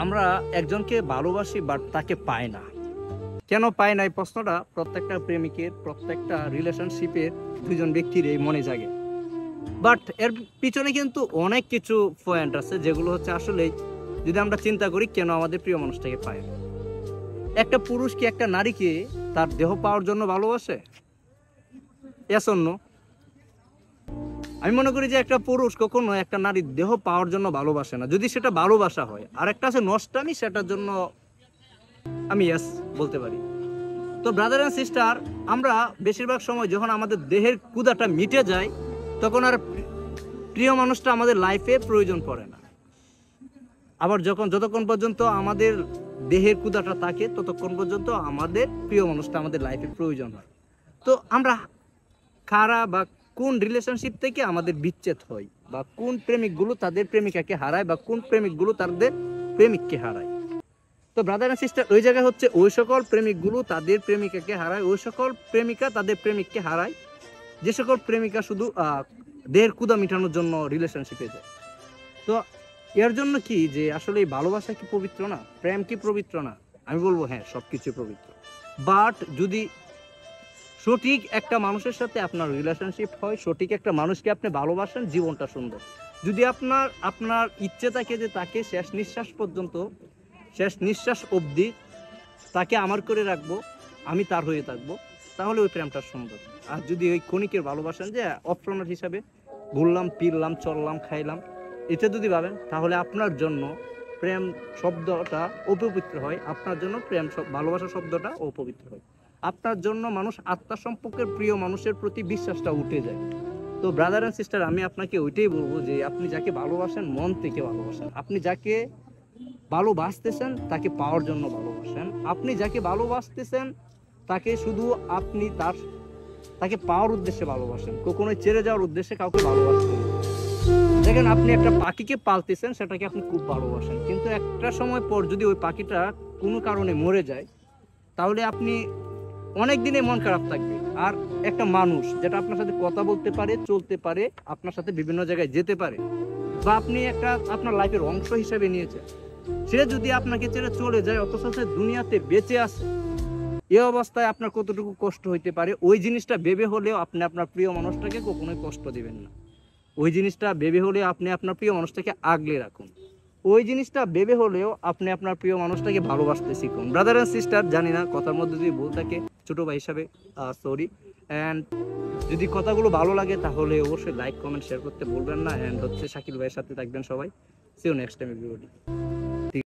আমরা একজনকে ভালোবাসি বাট তাকে পাই না। কেন পাই না, এই প্রশ্নটা প্রত্যেকটা প্রেমিকের, প্রত্যেকটা রিলেশনশিপের দুজন ব্যক্তির এই মনে জাগে। বাট এর পিছনে কিন্তু অনেক কিছু পয়েন্ট আছে যেগুলো হচ্ছে আসলে যদি আমরা চিন্তা করি কেন আমাদের প্রিয় মানুষটাকে পাই না। একটা পুরুষ কি একটা নারীকে তার দেহ পাওয়ার জন্য ভালোবাসে? এস অন্য? আমি মনে করি যে একটা পুরুষ কখনো একটা নারীর দেহ পাওয়ার জন্য ভালোবাসে না, যদি সেটা ভালোবাসা হয়। আর একটা আছে নষ্টামি, সেটার জন্য আমি ইয়েস বলতে পারি। তো ব্রাদার অ্যান্ড সিস্টার, আমরা বেশিরভাগ সময় যখন আমাদের দেহের ক্ষুধাটা মিটে যায় তখন আর প্রিয় মানুষটা আমাদের লাইফে প্রয়োজন পড়ে না। আবার যতক্ষণ পর্যন্ত আমাদের দেহের ক্ষুধাটা থাকে ততক্ষণ পর্যন্ত আমাদের প্রিয় মানুষটা আমাদের লাইফে প্রয়োজন হয়। তো আমরা কারা বা কোন রিলেশনশিপ থেকে আমাদের বিচ্ছেদ হয়, বা কোন প্রেমিকগুলো তাদের প্রেমিকাকে হারায়, বা কোন প্রেমিকগুলো তাদের প্রেমিককে হারায়। তো ব্রাদার এন্ড সিস্টার, ওই জায়গায় হচ্ছে ওই সকল প্রেমিকগুলো তাদের প্রেমিকাকে হারায়, ওই সকল প্রেমিকা তাদের প্রেমিককে হারায়, যে সকল প্রেমিকা শুধু দেহের ক্ষুধা মেটানোর জন্য রিলেশনশিপে যায়। তো এর জন্য কি যে আসলে এই ভালোবাসা কি পবিত্র না? প্রেম কি পবিত্র না? আমি বলবো হ্যাঁ, সবকিছু পবিত্র। বাট যদি সঠিক একটা মানুষের সাথে আপনার রিলেশনশিপ হয়, সঠিক একটা মানুষকে আপনি ভালোবাসেন, জীবনটা সুন্দর। যদি আপনার আপনার ইচ্ছে থাকে যে তাকে শেষ নিঃশ্বাস পর্যন্ত, শেষ নিঃশ্বাস অবধি তাকে আমার করে রাখবো, আমি তার হয়ে থাকবো, তাহলে ওই প্রেমটা সুন্দর। আর যদি ওই ক্ষণিকের ভালোবাসেন যে অপশনাল হিসাবে ঘুরলাম ফিরলাম চললাম খাইলাম, এটা যদি ভাবেন, তাহলে আপনার জন্য প্রেম শব্দটা অপবিত্র হয়, আপনার জন্য ভালোবাসা শব্দটা অপবিত্র হয়, আপনার জন্য মানুষ আত্মা সম্পর্কের প্রিয় মানুষের প্রতি বিশ্বাসটা উঠে যায়। তো ব্রাদার অ্যান্ড সিস্টার, আমি আপনাকে ওইটাই বলবো যে আপনি যাকে ভালোবাসেন মন থেকে ভালোবাসেন, আপনি যাকে ভালোবাসতেছেন তাকে পাওয়ার জন্য ভালোবাসেন, আপনি যাকে ভালোবাসতেছেন তাকে শুধু আপনি তাকে পাওয়ার উদ্দেশ্যে ভালোবাসেন, কখনোই ছেড়ে যাওয়ার উদ্দেশ্যে কাউকে ভালোবাসতেন না। দেখেন, আপনি একটা পাখিকে পালতেছেন, সেটাকে আপনি খুব ভালোবাসেন, কিন্তু একটা সময় পর যদি ওই পাখিটা কোনো কারণে মরে যায়, তাহলে আপনি অনেক দিনে মন খারাপ থাকবে। আর একটা মানুষ যেটা আপনার সাথে কথা বলতে পারে, চলতে পারে, আপনার সাথে বিভিন্ন জায়গায় যেতে পারে, বা আপনি একটা আপনার লাইফের অংশ হিসেবে নিয়েছেন, সে যদি আপনাকে ছেড়ে চলে যায় অথচ সে দুনিয়াতে বেঁচে আছে, এই অবস্থায় আপনার কতটুকু কষ্ট হইতে পারে, ওই জিনিসটা ভেবে হলেও আপনি আপনার প্রিয় মানুষটাকে কখনোই কষ্ট দিবেন না। ওই জিনিসটা ভেবে হলেও আপনি আপনার প্রিয় মানুষটাকে আগলে রাখুন। ওই জিনিসটা ভেবে হলেও আপনি আপনার প্রিয় মানুষটাকে ভালোবাসতে শিখুন। ব্রাদার অ্যান্ড সিস্টার, জানি না কথার মধ্যে যদি ভুল থাকে, ছোট ভাই হিসাবে সরি। অ্যান্ড যদি কথাগুলো ভালো লাগে তাহলে অবশ্যই লাইক কমেন্ট শেয়ার করতে ভুলবেন না। অ্যান্ড হচ্ছে শাকিল ভাইয়ের সাথে থাকবেন সবাই। See you next time everybody.